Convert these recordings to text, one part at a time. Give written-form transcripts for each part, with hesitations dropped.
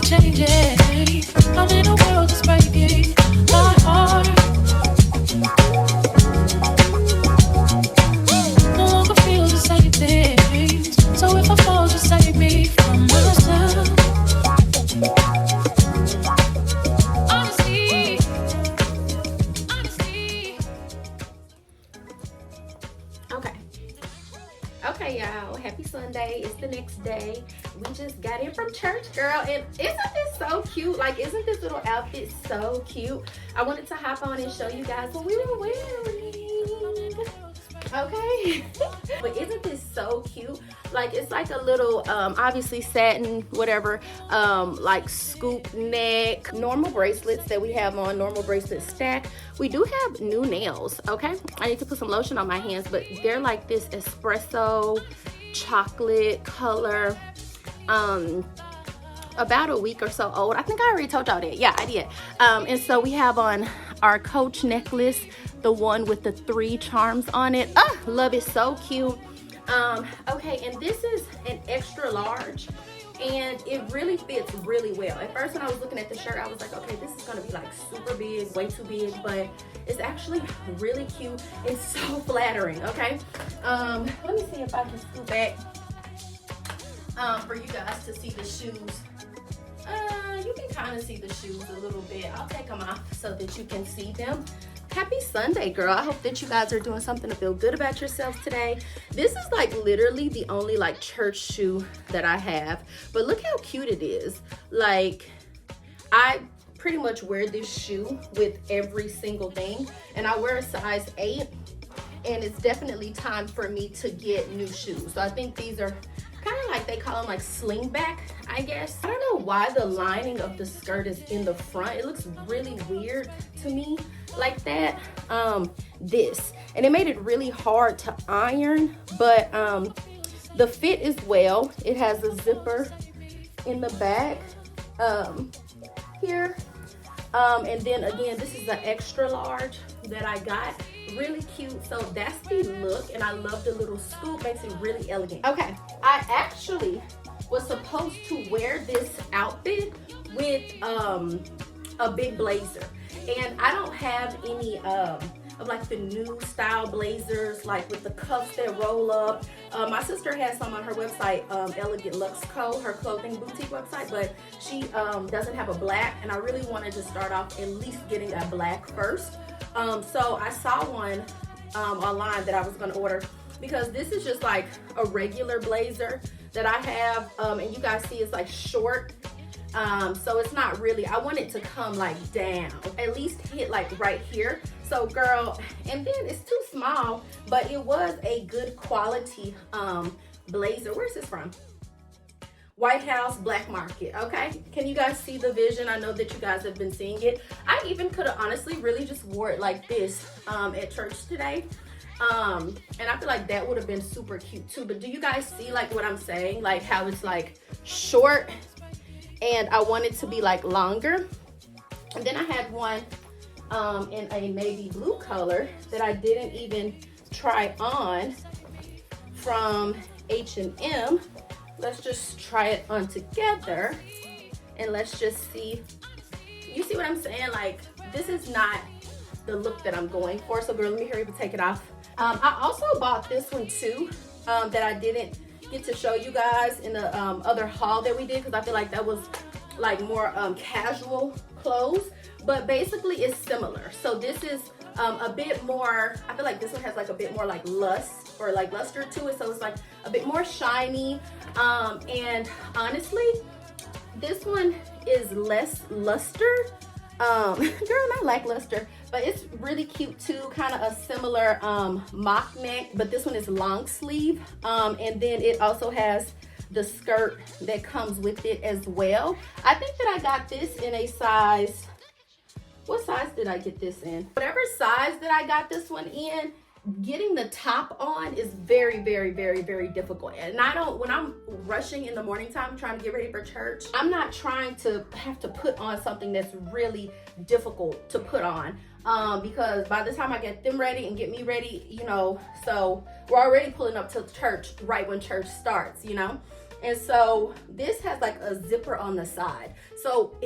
changing. I'm in a world that's breaking my heart. No longer feel the same things. So if I fall, just save me from myself. Honesty, honesty. Okay, y'all. Happy Sunday. It's the next day. We just got in from church, girl. And isn't this so cute? Like, isn't this little outfit so cute? I wanted to hop on and show you guys what we were wearing. Okay. But isn't this so cute? Like, it's like a little, obviously satin, whatever, like scoop neck, normal bracelets that we have on, normal bracelet stack. We do have new nails, okay? I need to put some lotion on my hands, but they're like this espresso chocolate color, about a week or so old. I think I already told y'all that. Yeah, I did. And so we have on our Coach necklace, the one with the 3 charms on it. Oh, love it, so cute. Okay, and this is an extra large, and it really fits really well. At first when I was looking at the shirt, I was like, okay, this is gonna be like super big, way too big, but it's actually really cute and so flattering, okay? Let me see if I can scoot back for you guys to see the shoes. You can kind of see the shoes a little bit. I'll take them off so that you can see them. Happy Sunday, girl. I hope that you guys are doing something to feel good about yourselves today. This is like literally the only like church shoe that I have, but look how cute it is. Like, I pretty much wear this shoe with every single thing, and I wear a size 8, and it's definitely time for me to get new shoes. So I think these are kind of like, they call them like slingback, I guess. I don't know why the lining of the skirt is in the front. It looks really weird to me like that. This, and it made it really hard to iron, but the fit is well. It has a zipper in the back here, and then again, this is the extra large that I got. Really cute. So that's the look, and I love the little scoop, makes it really elegant. Okay, I actually was supposed to wear this outfit with a big blazer, and I don't have any of like the new style blazers, like with the cuffs that roll up. My sister has some on her website, Elegant Luxe Co., her clothing boutique website, but she doesn't have a black, and I really wanted to start off at least getting a black first. So I saw one online that I was gonna order, because this is just like a regular blazer that I have, and you guys see it's like short, so it's not really, I want it to come like down, at least hit like right here. So girl, and then it's too small, but it was a good quality blazer. Where's this from? White House Black Market. Okay, can you guys see the vision? I know that you guys have been seeing it. I even could have honestly really just wore it like this at church today, and I feel like that would have been super cute too. But do you guys see like what I'm saying, like how it's like short and I want it to be like longer? And then I had one in a navy blue color that I didn't even try on from H&M. Let's just try it on together, and let's just see. You see what I'm saying? Like, this is not the look that I'm going for. So girl, let me hurry up and take it off. I also bought this one too, that I didn't get to show you guys in the other haul that we did, because I feel like that was like more casual clothes, but basically it's similar. So this is a bit more, I feel like this one has like a bit more like lust or like luster to it, so it's like a bit more shiny, and honestly this one is less luster. Girl, not lackluster, but it's really cute too, kind of a similar mock neck, but this one is long sleeve, and then it also has the skirt that comes with it as well. I think that I got this in a size, what size did I get this in? Whatever size that I got this one in, getting the top on is very, very, very, very difficult. And I don't, when I'm rushing in the morning time trying to get ready for church, I'm not trying to have to put on something that's really difficult to put on, because by the time I get them ready and get me ready, you know, so we're already pulling up to church right when church starts, you know. And so this has like a zipper on the side. So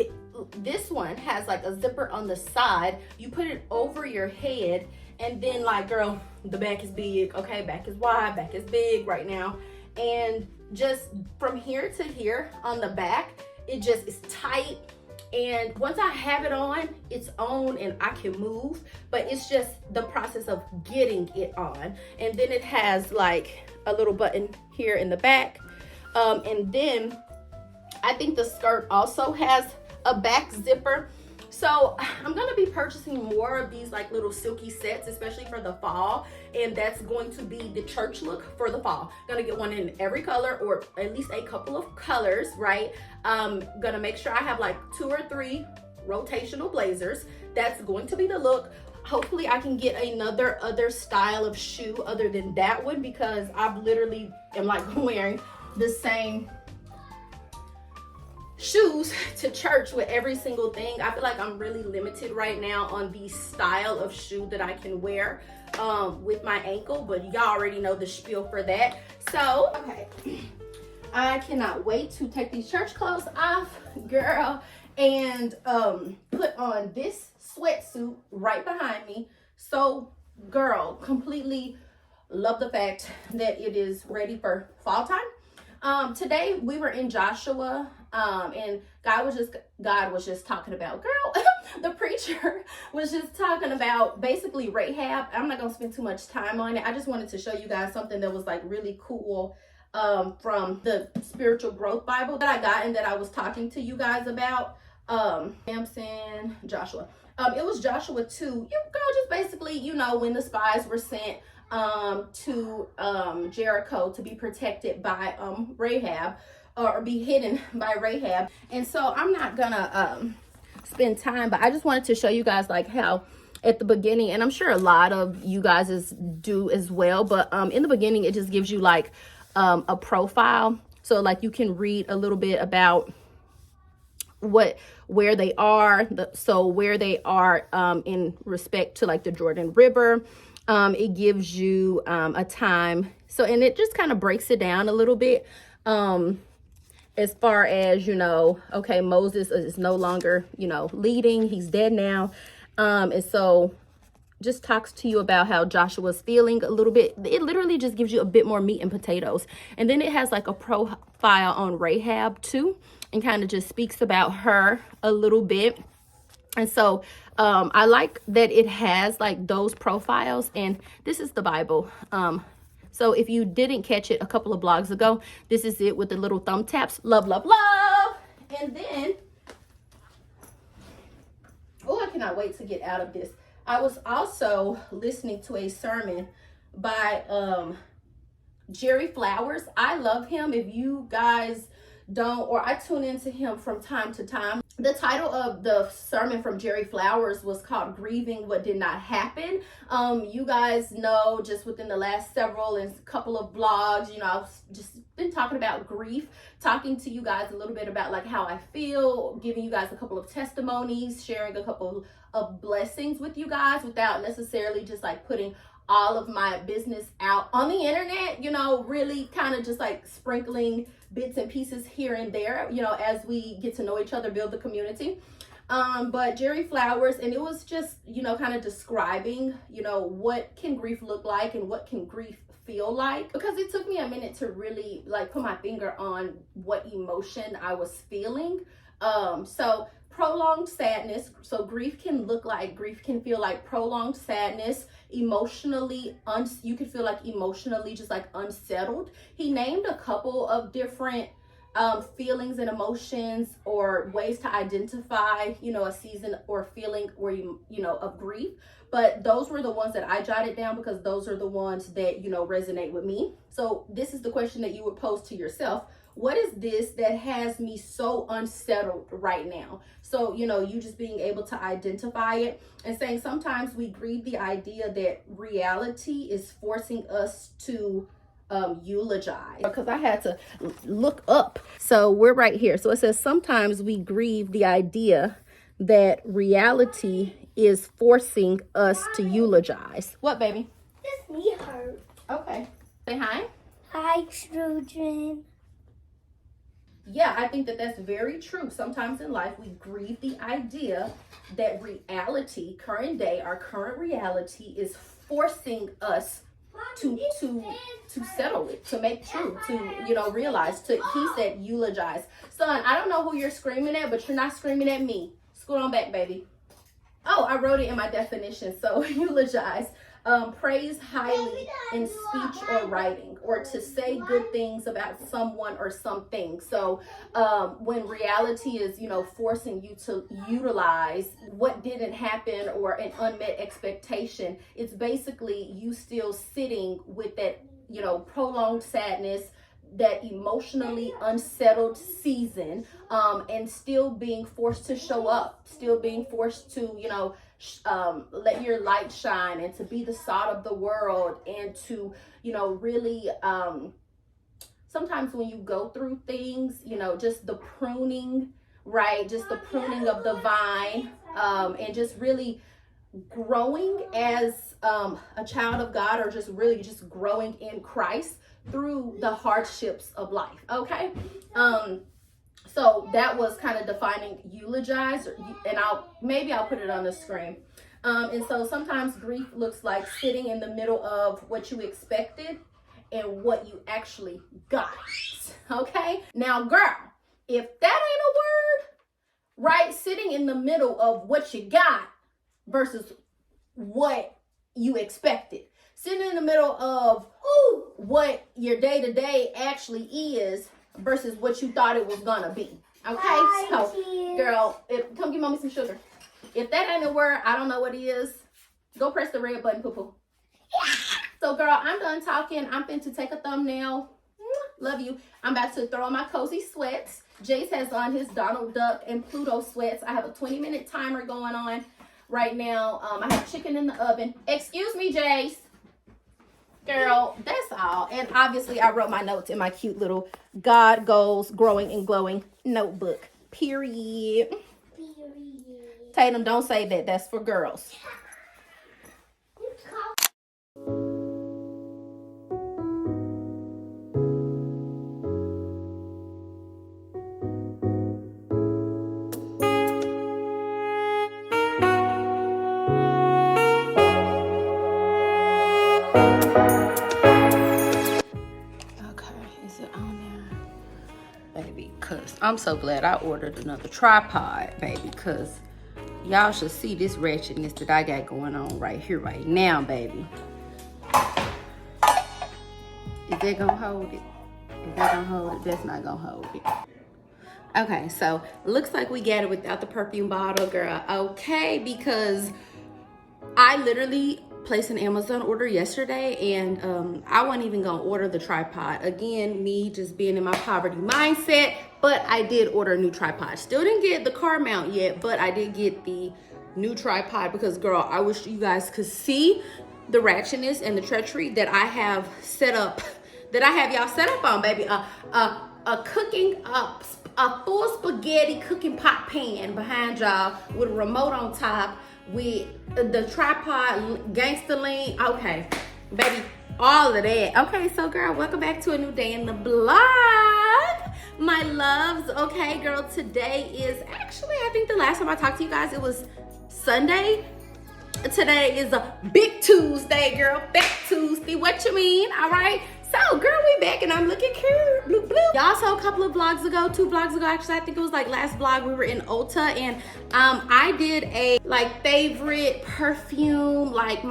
this one has like a zipper on the side. You put it over your head, and then like, girl, the back is big. Okay, back is wide, back is big right now. And just from here to here on the back, it just is tight. And once I have it on, it's on and I can move, but it's just the process of getting it on. And then it has like a little button here in the back. And then I think the skirt also has a back zipper. So I'm gonna be purchasing more of these like little silky sets, especially for the fall. And that's going to be the church look for the fall. Gonna get one in every color, or at least a couple of colors, right? Gonna make sure I have like 2 or 3 rotational blazers. That's going to be the look. Hopefully I can get other style of shoe other than that one, because I've literally am like wearing the same shoes to church with every single thing. I feel like I'm really limited right now on the style of shoe that I can wear with my ankle, but y'all already know the spiel for that. So, okay, I cannot wait to take these church clothes off, girl, and put on this sweatsuit right behind me. So, girl, completely love the fact that it is ready for fall time. Today we were in Joshua, and God was just talking about, girl, the preacher was just talking about basically Rahab. I'm not gonna spend too much time on it. I just wanted to show you guys something that was like really cool from the Spiritual Growth Bible that I got and that I was talking to you guys about. Samson, Joshua. It was Joshua 2. You girl, just basically, you know, when the spies were sent to Jericho to be protected by Rahab, or be hidden by Rahab. And so I'm not gonna spend time, but I just wanted to show you guys like how at the beginning, and I'm sure a lot of you guys do as well, but in the beginning it just gives you like a profile, so like you can read a little bit about where they are, where they are in respect to like the Jordan River. It gives you a time, so, and it just kind of breaks it down a little bit as far as, you know, okay, Moses is no longer, you know, leading, he's dead now. And so just talks to you about how Joshua's feeling a little bit. It literally just gives you a bit more meat and potatoes. And then it has like a profile on Rahab too, and kind of just speaks about her a little bit. And so I like that it has like those profiles, and this is the Bible. So if you didn't catch it a couple of blogs ago, this is it with the little thumb taps. Love, love, love. And then, oh, I cannot wait to get out of this. I was also listening to a sermon by Jerry Flowers. I love him. If you guys don't, or I tune into him from time to time. The title of the sermon from Jerry Flowers was called Grieving What Did Not Happen. You guys know, just within the last several and couple of vlogs, you know, I've just been talking about grief, talking to you guys a little bit about like how I feel, giving you guys a couple of testimonies, sharing a couple of blessings with you guys without necessarily just like putting all of my business out on the internet, you know, really kind of just like sprinkling bits and pieces here and there, you know, as we get to know each other, build the community. But Jerry Flowers, and it was just, you know, kind of describing, you know, what can grief look like and what can grief feel like, because it took me a minute to really like put my finger on what emotion I was feeling. So prolonged sadness. So grief can feel like prolonged sadness, emotionally, you could feel like emotionally just like unsettled. He named a couple of different feelings and emotions, or ways to identify, you know, a season or feeling where you know, of grief. But those were the ones that I jotted down because those are the ones that, you know, resonate with me. So this is the question that you would pose to yourself. What is this that has me so unsettled right now? So, you know, you just being able to identify it and saying sometimes we grieve the idea that reality is forcing us to eulogize, because I had to look up. So we're right here. So it says sometimes we grieve the idea that reality is forcing us to eulogize. What, baby? This knee hurt. Okay. Say hi. Hi, children. yeah, I think that that's very true. Sometimes in life, we grieve the idea that reality, current day, our current reality is forcing us to settle it, to make true, to realize, to he said eulogize. Son, I don't know who you're screaming at, but you're not screaming at me. Scoot on back, baby. Oh, I wrote it in my definition. So eulogize, praise highly in speech or writing, or to say good things about someone or something. So when reality is, forcing you to utilize what didn't happen or an unmet expectation, it's basically you still sitting with that, prolonged sadness, that emotionally unsettled season, and still being forced to show up, still being forced to, let your light shine and to be the salt of the world, and to, really, sometimes when you go through things, just the pruning, right? Just the pruning of the vine, and just really growing as a child of God, or just really just growing in Christ through the hardships of life. Okay. So that was kind of defining eulogize, and I'll put it on the screen. And so sometimes grief looks like sitting in the middle of what you expected and what you actually got. Okay. Now, girl, if that ain't a word, right? Sitting in the middle of what you got versus what you expected. Sitting in the middle of what your day-to-day actually is versus what you thought it was gonna be. Okay, so girl, come give mommy some sugar. If that ain't a word, I don't know what it is. Go press the red button, poo-poo. So girl, I'm done talking. I'm fin to take a thumbnail. Love you. I'm about to throw on my cozy sweats. Jace has on his Donald Duck and Pluto sweats. I have a 20-minute timer going on right now. I have chicken in the oven. Excuse me, Jace. Girl, that's all. And obviously I wrote my notes in my cute little God Goals Growing and Glowing notebook. Period. Tatum, don't say that. That's for girls. I'm so glad I ordered another tripod, baby, because y'all should see this wretchedness that I got going on right here, right now, baby. Is that gonna hold it? Is that gonna hold it? That's not gonna hold it. Okay, so looks like we got it without the perfume bottle, girl. Okay, because I literally placed an Amazon order yesterday, and I wasn't even gonna order the tripod. Again, me just being in my poverty mindset, but I did order a new tripod. Still didn't get the car mount yet, but I did get the new tripod because, girl, I wish you guys could see the ratchetness and the treachery that I have set up, that I have y'all set up on, baby. A full spaghetti cooking pot pan behind y'all with a remote on top, with the tripod, gangster lean. Okay, baby, all of that. Okay, so girl, welcome back to a new day in the vlog, my loves. Okay, girl, today is actually, I think the last time I talked to you guys, it was Sunday. Today is a big Tuesday, girl. Big Tuesday. What you mean? All right. So, girl, we back and I'm looking cute. Blue, blue. Y'all saw a couple of vlogs ago, 2 vlogs ago, actually. I think it was like last vlog, we were in Ulta, and I did a like favorite perfume, like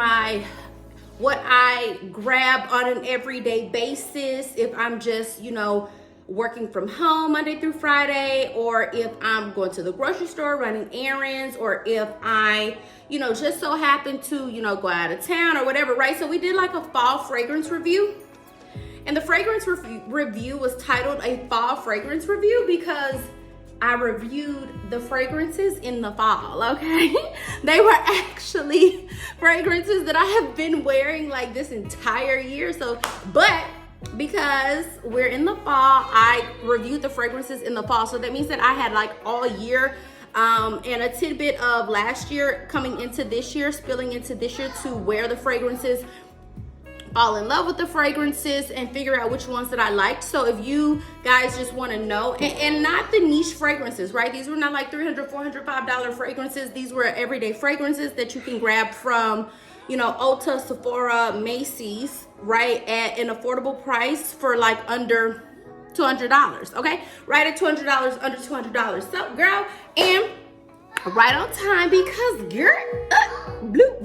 what I grab on an everyday basis if I'm just, working from home Monday through Friday, or if I'm going to the grocery store running errands, or if I, just so happen to, go out of town or whatever, right? So we did like a fall fragrance review. And the fragrance review was titled a fall fragrance review because I reviewed the fragrances in the fall, okay? They were actually fragrances that I have been wearing like this entire year. But because we're in the fall, I reviewed the fragrances in the fall. So that means that I had like all year and a tidbit of last year coming into this year, spilling into this year to wear the fragrances fall in love with the fragrances and figure out which ones that I liked. So if you guys just want to know, and not the niche fragrances, right? These were not like $300, $400, $5 fragrances. These were everyday fragrances that you can grab from, you know, Ulta, Sephora, Macy's, right, at an affordable price for like under $200, okay? Right at $200, under $200. So, girl, and right on time because girl, blue.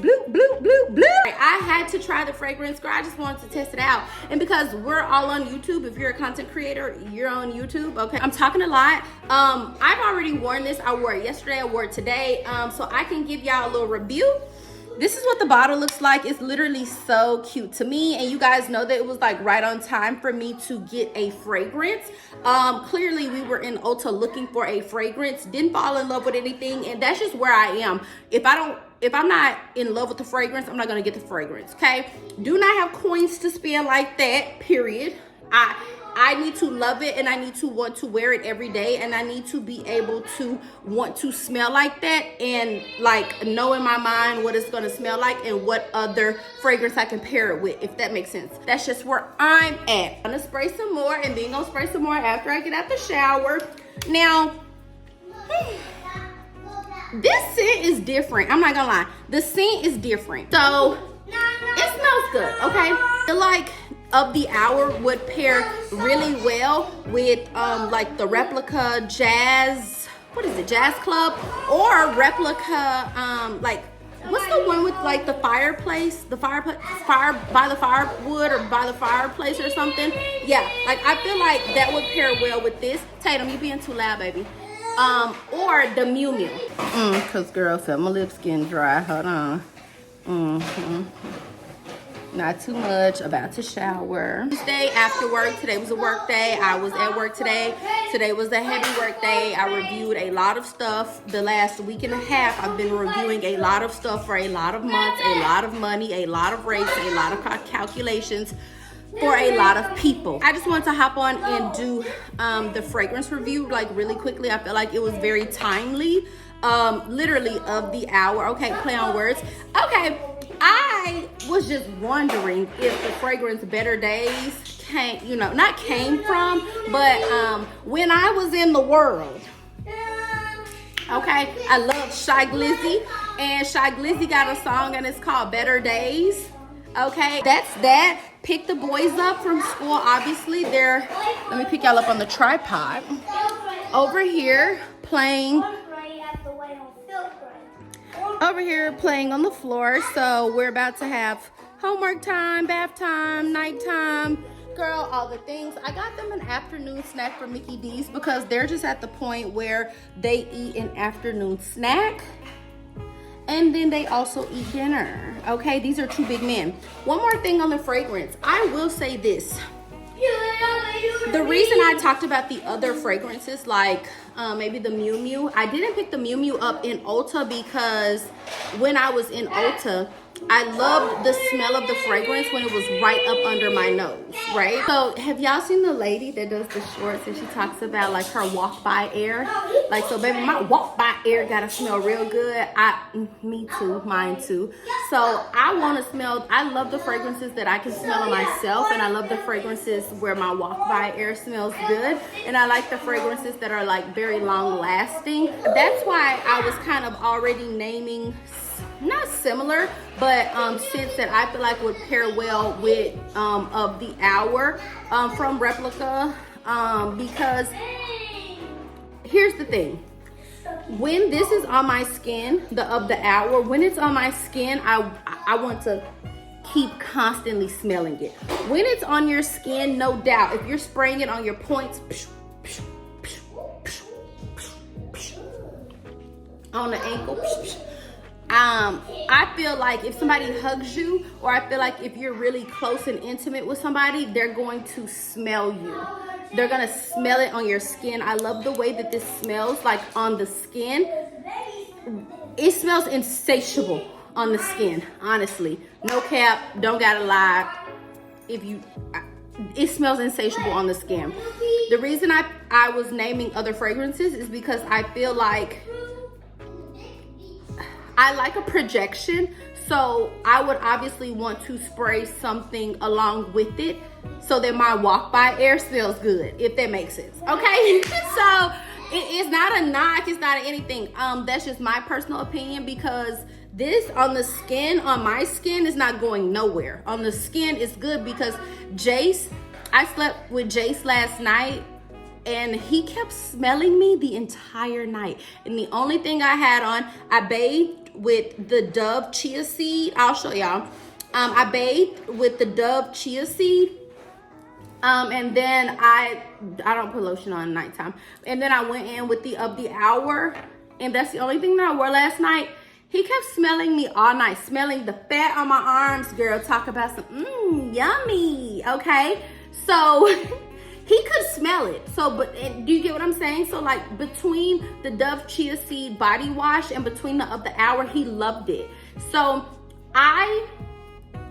I had to try the fragrance, girl. I just wanted to test it out. And because we're all on YouTube, if you're a content creator, you're on YouTube, okay? I'm talking a lot. I've already worn this. I wore it yesterday, I wore it today. So I can give y'all a little review. This is what the bottle looks like. It's literally so cute to me. And you guys know that it was like right on time for me to get a fragrance. Clearly we were in Ulta looking for a fragrance, didn't fall in love with anything. And that's just where I am. If I'm not in love with the fragrance, I'm not gonna get the fragrance, okay? Do not have coins to spend like that, period. I need to love it and I need to want to wear it every day, and I need to be able to want to smell like that and like know in my mind what it's gonna smell like and what other fragrance I can pair it with, if that makes sense. That's just where I'm at. I'm gonna spray some more and then gonna spray some more after I get out the shower. Now, this scent is different. I'm not gonna lie. The scent is different. So, it smells good, okay? I feel like Of the Hour would pair really well with like the replica jazz, what is it, Jazz Club, or replica like, what's the one with like the fireplace, fire by the firewood or by the fireplace or something? Yeah, like I feel like that would pair well with this. Tatum, you being too loud, baby. Or the Miu Miu. Cause girl said my lips getting dry. Hold on. Not too much. About to shower. Tuesday after work. Today was a work day. I was at work today. Today was a heavy work day. I reviewed a lot of stuff. The last week and a half, I've been reviewing a lot of stuff for a lot of months, a lot of money, a lot of rates, a lot of calculations for a lot of people. I just wanted to hop on and do the fragrance review like really quickly. I felt like it was very timely. Literally of the hour. Okay, play on words. Okay, I was just wondering if the fragrance Better Days came, you know, not came from, but when I was in the world. Okay, I love Shy Glizzy, and Shy Glizzy got a song and it's called Better Days. Okay, that's that. Pick the boys up from school. Obviously, they're, let me pick y'all up on the tripod. Over here playing on the floor. So we're about to have homework time, bath time, nighttime, girl, all the things. I got them an afternoon snack from Mickey D's because they're just at the point where they eat an afternoon snack and then they also eat dinner. Okay, these are two big men. One more thing on the fragrance. I will say this. The reason I talked about the other fragrances, like maybe the Miu Miu, I didn't pick the Miu Miu up in Ulta because when I was in Ulta, I loved the smell of the fragrance when it was right up under my nose, right? So have y'all seen the lady that does the shorts and she talks about like her walk by air? Like, so baby, my walk by air gotta smell real good. Me too, mine too. So I wanna smell, I love the fragrances that I can smell on myself, and I love the fragrances where my walk by air smells good. And I like the fragrances that are like very long lasting. That's why I was kind of already naming, not similar, but scents that I feel like would pair well with Of the Hour from Replica, because here's the thing. When this is on my skin, the Of the Hour, when it's on my skin, I want to keep constantly smelling it. When it's on your skin, no doubt, if you're spraying it on your points, on the ankle, I feel like if somebody hugs you, or I feel like if you're really close and intimate with somebody, they're going to smell you. They're gonna smell it on your skin. I love the way that this smells, like on the skin. It smells insatiable on the skin, honestly. No cap, don't gotta lie. It smells insatiable on the skin. The reason I was naming other fragrances is because I feel like I like a projection. So I would obviously want to spray something along with it so that my walk by air smells good, if that makes sense. Okay. So it's not a knock, it's not anything. That's just my personal opinion, because this on the skin, on my skin, is not going nowhere. On the skin is good, because Jace, I slept with Jace last night and he kept smelling me the entire night. And the only thing I had on, I bathed with the Dove chia seed. I'll show y'all. I bathed with the Dove chia seed. And then I don't put lotion on at nighttime. And then I went in with the Of the Hour, and that's the only thing that I wore last night. He kept smelling me all night, smelling the fat on my arms. Girl, talk about some yummy. Okay, so he could smell it. So, but do you get what I'm saying? So, like, between the Dove chia seed body wash and between the Of the Hour, he loved it. So I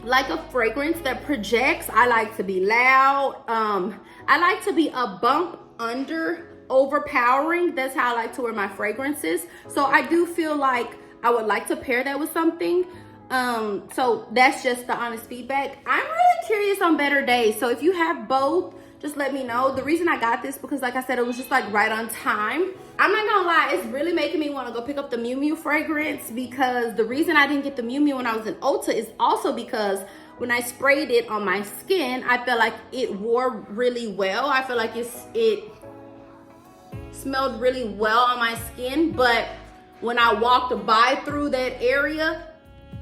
like a fragrance that projects. I like to be loud. I like to be a bump under overpowering. That's how I like to wear my fragrances. So I do feel like I would like to pair that with something. So that's just the honest feedback. I'm really curious on Better Days. So if you have both, just let me know. The reason I got this, because like I said, it was just like right on time. I'm not gonna lie, it's really making me want to go pick up the Miu Miu fragrance, because the reason I didn't get the Miu Miu when I was in Ulta is also because when I sprayed it on my skin, I felt like it wore really well. I feel like it smelled really well on my skin, but when I walked by through that area,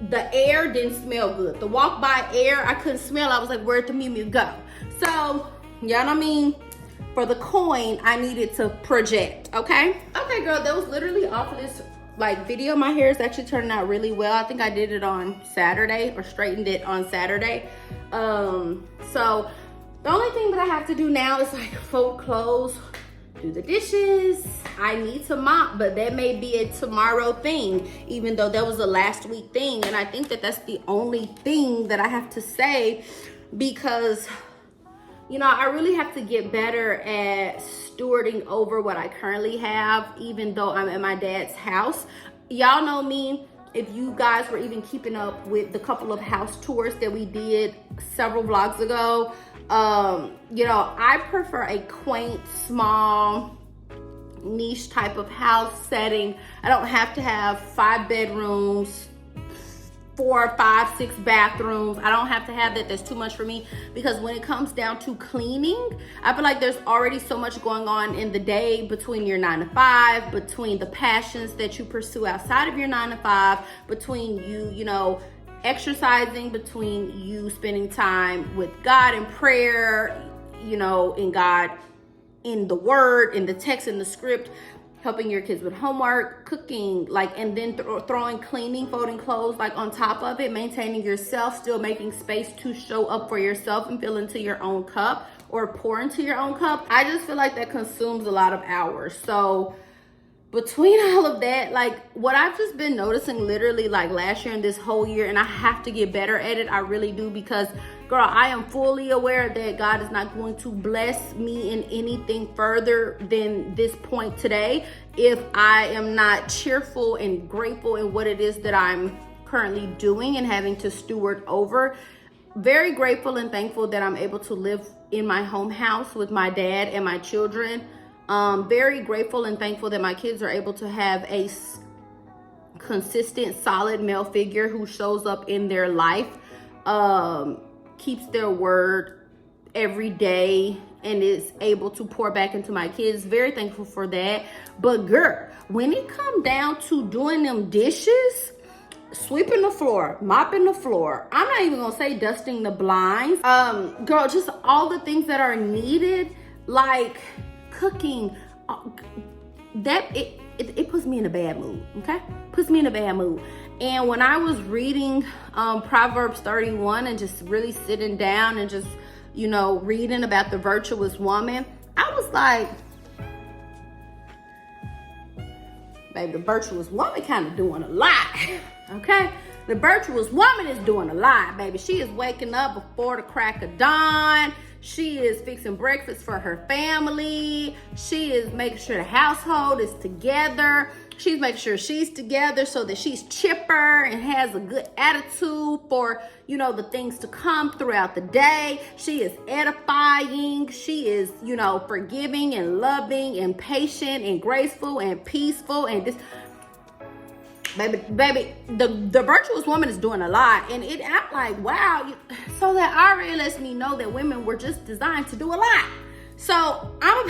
the air didn't smell good. The walk by air, I couldn't smell. I was like, where'd the Miu Miu go? So, you know what I mean? For the coin, I needed to project, okay? Okay, girl, that was literally all for this like video. My hair is actually turning out really well. I think I did it on Saturday, or straightened it on Saturday. So the only thing that I have to do now is like fold clothes, do the dishes. I need to mop, but that may be a tomorrow thing, even though that was a last week thing. And I think that that's the only thing that I have to say, because you know, I really have to get better at stewarding over what I currently have, even though I'm at my dad's house. Y'all know me, if you guys were even keeping up with the couple of house tours that we did several vlogs ago. You know, I prefer a quaint, small, niche type of house setting. I don't have to have 5 bedrooms, 4, 5, 6 bathrooms. I don't have to have that. That's too much for me, because when it comes down to cleaning, I feel like there's already so much going on in the day, between your 9 to 5, between the passions that you pursue outside of your 9 to 5, between you know, exercising, between you spending time with God in prayer, you know, in God, in the word, in the text, in the script, helping your kids with homework, cooking, like, and then throwing cleaning, folding clothes, like, on top of it, maintaining yourself, still making space to show up for yourself and fill into your own cup, or pour into your own cup. I just feel like that consumes a lot of hours. So between all of that, like, what I've just been noticing literally like last year and this whole year, and I have to get better at it, I really do, because girl, I am fully aware that God is not going to bless me in anything further than this point today if I am not cheerful and grateful in what it is that I'm currently doing and having to steward over. Very grateful and thankful that I'm able to live in my home house with my dad and my children. Very grateful and thankful that my kids are able to have a consistent, solid male figure who shows up in their life, keeps their word every day, and is able to pour back into my kids. Very thankful for that. But girl, when it come down to doing them dishes, sweeping the floor, mopping the floor, I'm not even gonna say dusting the blinds, girl, just all the things that are needed, like cooking, that it puts me in a bad mood. Okay, puts me in a bad mood. And when I was reading Proverbs 31 and just really sitting down and just, you know, reading about the virtuous woman, I was like, baby, the virtuous woman kind of doing a lot. Okay, the virtuous woman is doing a lot, baby. She is waking up before the crack of dawn. She is fixing breakfast for her family. She is making sure the household is together. She's making sure she's together so that she's chipper and has a good attitude for, you know, the things to come throughout the day. She is edifying. She is, you know, forgiving and loving and patient and graceful and peaceful and this. Baby, the virtuous woman is doing a lot, and I'm like, wow. So that already lets me know that women were just designed to do a lot. So I'm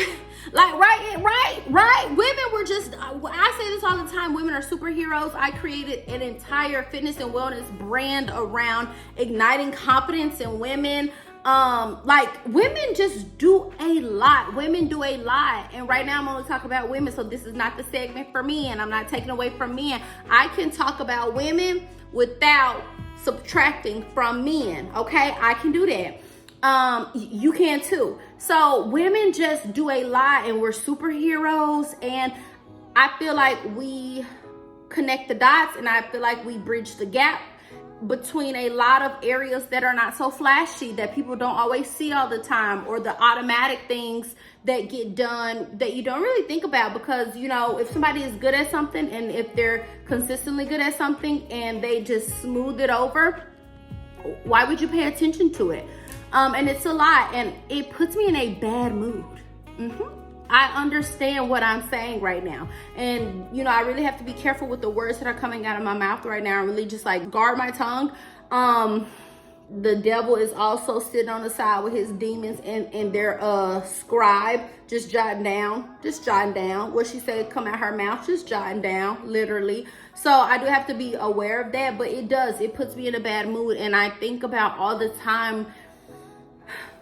like, right. Women were just, I say this all the time, women are superheroes. I created an entire fitness and wellness brand around igniting confidence in women. Like women just do a lot. Women do a lot. And right now I'm only talking about women. So this is not the segment for men. I'm not taking away from men. I can talk about women without subtracting from men. Okay. I can do that. You can too. So women just do a lot and we're superheroes. And I feel like we connect the dots and I feel like we bridge the gap between a lot of areas that are not so flashy, that people don't always see all the time, or the automatic things that get done that you don't really think about. Because, you know, if somebody is good at something and if they're consistently good at something and they just smooth it over, why would you pay attention to it? And it's a lot, and it puts me in a bad mood. I understand what I'm saying right now. And, you know, I really have to be careful with the words that are coming out of my mouth right now. I really just like guard my tongue. The devil is also sitting on the side with his demons and their scribe, just jotting down what she said come out her mouth, just jotting down, literally. So I do have to be aware of that, but it puts me in a bad mood. And I think about all the time,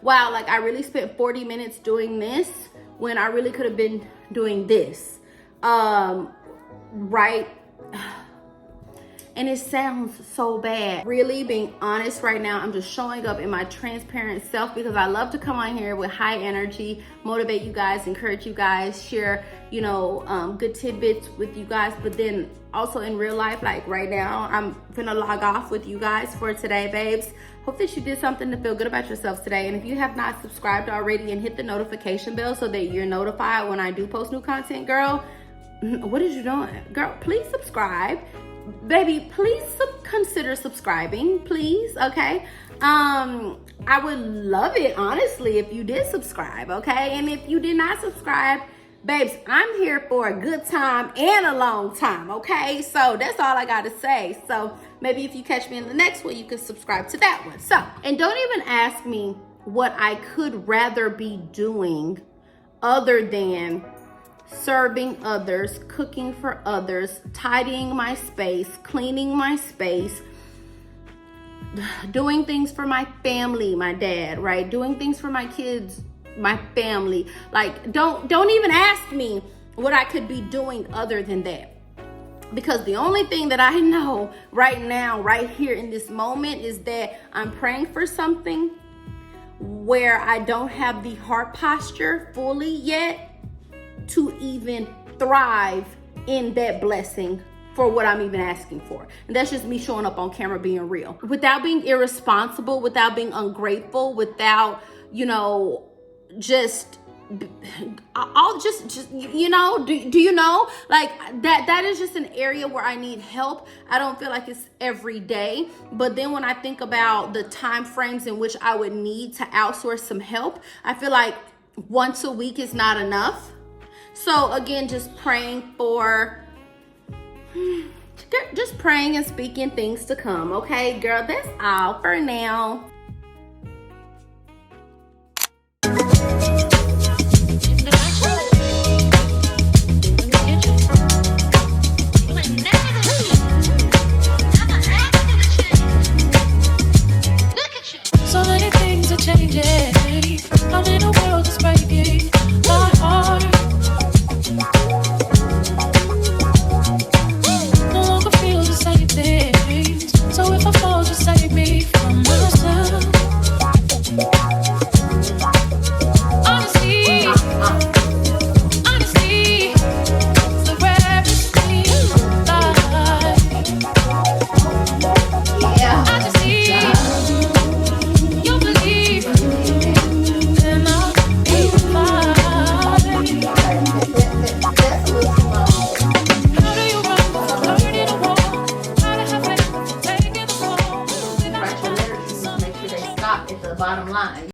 wow, like I really spent 40 minutes doing this when I really could have been doing this, right? And it sounds so bad. Really being honest right now, I'm just showing up in my transparent self because I love to come on here with high energy, motivate you guys, encourage you guys, share, you know, good tidbits with you guys. But then also in real life, like right now, I'm gonna log off with you guys for today, babes. Hope that you did something to feel good about yourselves today. And if you have not subscribed already and hit the notification bell so that you're notified when I do post new content, girl, what is you doing? Girl, please subscribe. Baby, please consider subscribing, please, okay? I would love it, honestly, if you did subscribe, okay? And if you did not subscribe, babes, I'm here for a good time and a long time, okay? So that's all I gotta say. So maybe if you catch me in the next one, you can subscribe to that one. So, and don't even ask me what I could rather be doing other than serving others, cooking for others, tidying my space, cleaning my space, doing things for my family, my dad, right? Doing things for my kids, my family. Like, don't even ask me what I could be doing other than that. Because the only thing that I know right now, right here in this moment, is that I'm praying for something where I don't have the heart posture fully yet to even thrive in that blessing for what I'm even asking for. And that's just me showing up on camera being real. Without being irresponsible, without being ungrateful, without, you know, I'll just you know, do you know, like that is just an area where I need help. I don't feel like it's every day, but then when I think about the time frames in which I would need to outsource some help, I feel like once a week is not enough. So again, just praying and speaking things to come. Okay, girl, that's all for now.